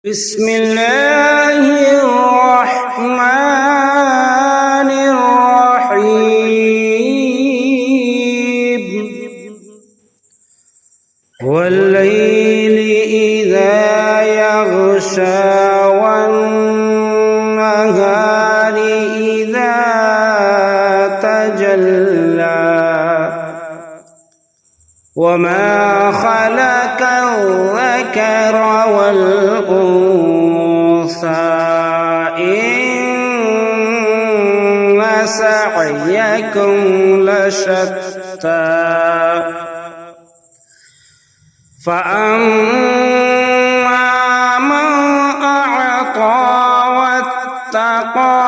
بسم الله الرحمن الرحيم والليل إذا يغشى والنهار إذا تجلى وما خلق الذكر والأنثى إن سعيكم لشتى فأما من أعطى واتقى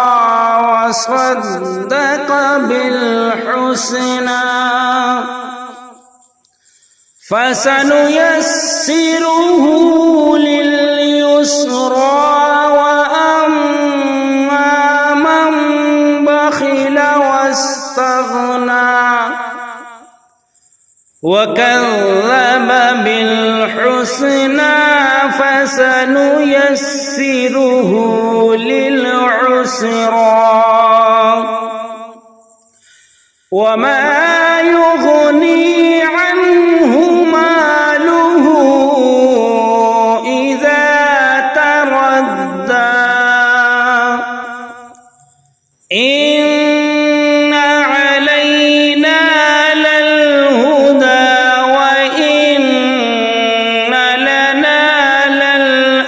وصدق بالحسنى فسنيسره لليسرى وأما من بخل واستغنى وكذب بالحسنى فسنيسره للعسرى وما يغني عنه ماله إذا تردى إن علينا للهدى وإن لنا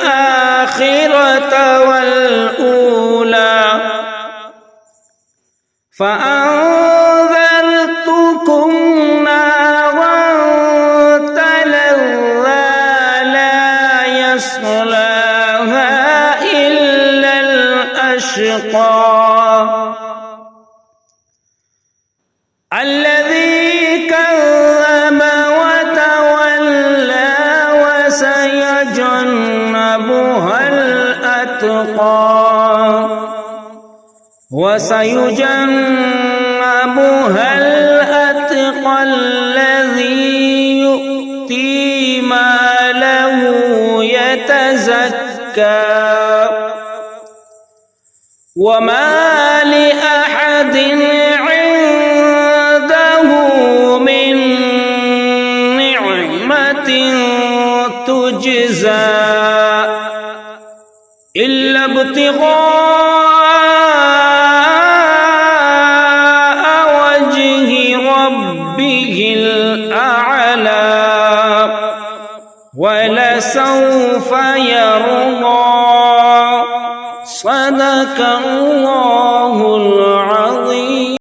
للآخرة والأولى فأنذرتكم نارا تلظى لا يصلاها إلا الأشقى الذي كذب وتولى وسيجنبها الأتقى الذي يؤتي ماله يتزكى وما لأحد عنده من نعمة تجزى إلا ابتغاء وجه ربه الأعلى ولسوف يرضى صدق الله